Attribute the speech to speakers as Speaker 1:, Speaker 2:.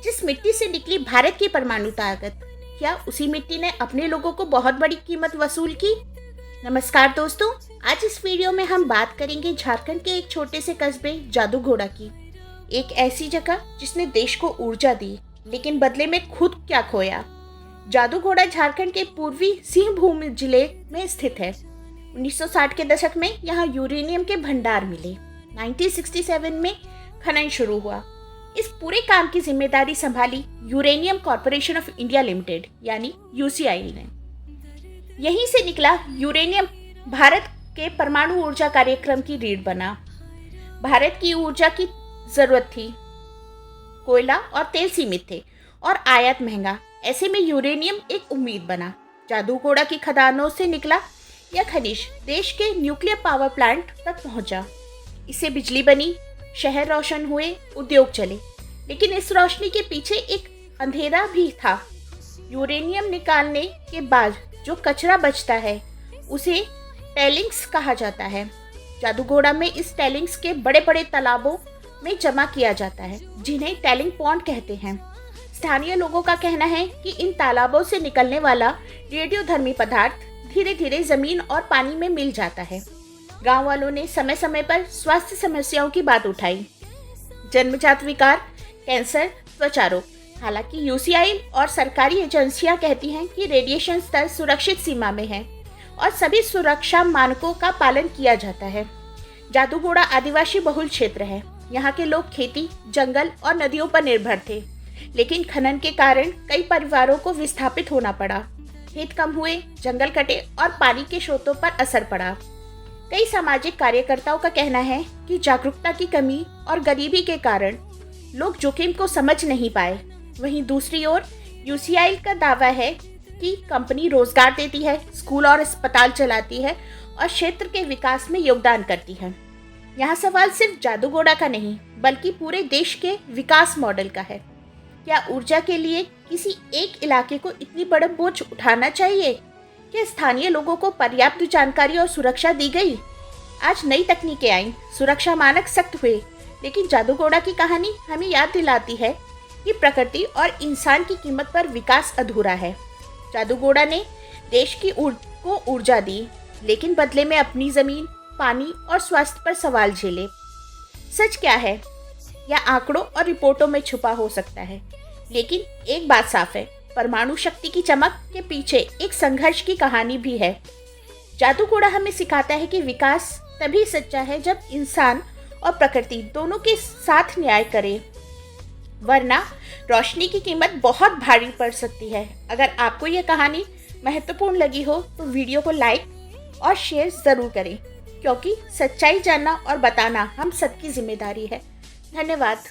Speaker 1: जिस मिट्टी से निकली भारत की परमाणु ताकत, क्या उसी मिट्टी ने अपने लोगों को बहुत बड़ी कीमत वसूल की? नमस्कार दोस्तों, आज इस वीडियो में हम बात करेंगे झारखंड के एक छोटे से कस्बे जादूघोड़ा की। एक ऐसी जगह जिसने देश को ऊर्जा दी, लेकिन बदले में खुद क्या खोया। जादूघोड़ा झारखंड के पूर्वी सिंहभूम जिले में स्थित है। 1960 के दशक में यहाँ यूरेनियम के भंडार मिले। 1967 में खनन शुरू हुआ। इस पूरे काम की जिम्मेदारी संभाली uranium corporation of India limited यानी यूसीआईएल ने। यहीं से निकला यूरेनियम भारत के परमाणु ऊर्जा कार्यक्रम की रीढ़ बना। भारत की ऊर्जा की जरूरत थी, कोयला और तेल सीमित थे और आयात महंगा। ऐसे में यूरेनियम एक उम्मीद बना। जादूघोड़ा की खदानों से निकला यह खनिज देश के न्यूक्लियर पावर प्लांट तक पहुंचा। इससे बिजली बनी, शहर रोशन हुए, उद्योग चले। लेकिन इस रोशनी के पीछे एक अंधेरा भी था। यूरेनियम निकालने के बाद जो कचरा बचता है उसे टैलिंग्स कहा जाता है। जादूघोड़ा में इस टैलिंग्स के बड़े बड़े तालाबों में जमा किया जाता है, जिन्हें टैलिंग पॉन्ड कहते हैं। स्थानीय लोगों का कहना है कि इन तालाबों से निकलने वाला रेडियोधर्मी पदार्थ धीरे धीरे जमीन और पानी में मिल जाता है। गांव वालों ने समय समय पर स्वास्थ्य समस्याओं की बात उठाई, जन्मजात विकार, कैंसर, त्वचा रोग। हालांकि यूसीआईएल और सरकारी एजेंसियां कहती हैं कि रेडिएशन स्तर सुरक्षित सीमा में है और सभी सुरक्षा मानकों का पालन किया जाता है। जादूघोड़ा आदिवासी बहुल क्षेत्र है। यहाँ के लोग खेती, जंगल और नदियों पर निर्भर थे, लेकिन खनन के कारण कई परिवारों को विस्थापित होना पड़ा। खेत कम हुए, जंगल कटे और पानी के स्रोतों पर असर पड़ा। कई सामाजिक कार्यकर्ताओं का कहना है कि जागरूकता की कमी और गरीबी के कारण लोग जोखिम को समझ नहीं पाए। वहीं दूसरी ओर यूसीआईएल का दावा है कि कंपनी रोजगार देती है, स्कूल और अस्पताल चलाती है और क्षेत्र के विकास में योगदान करती है। यहाँ सवाल सिर्फ जादूघोड़ा का नहीं, बल्कि पूरे देश के विकास मॉडल का है। क्या ऊर्जा के लिए किसी एक इलाके को इतनी बड़ा बोझ उठाना चाहिए? क्या स्थानीय लोगों को पर्याप्त जानकारी और सुरक्षा दी गई? आज नई तकनीकें आईं, सुरक्षा मानक सख्त हुए, लेकिन जादूघोड़ा की कहानी हमें याद दिलाती है कि प्रकृति और इंसान की कीमत पर विकास अधूरा है। जादूघोड़ा ने देश की को ऊर्जा दी, लेकिन बदले में अपनी जमीन, पानी और स्वास्थ्य पर सवाल झेले। सच क्या है यह आंकड़ों और रिपोर्टों में छुपा हो सकता है, लेकिन एक बात साफ है, परमाणु शक्ति की चमक के पीछे एक संघर्ष की कहानी भी है। जादूघोड़ा हमें सिखाता है कि विकास तभी सच्चा है जब इंसान और प्रकृति दोनों के साथ न्याय करे, वरना रोशनी की कीमत बहुत भारी पड़ सकती है। अगर आपको यह कहानी महत्वपूर्ण लगी हो तो वीडियो को लाइक और शेयर ज़रूर करें, क्योंकि सच्चाई जानना और बताना हम सबकी जिम्मेदारी है। धन्यवाद।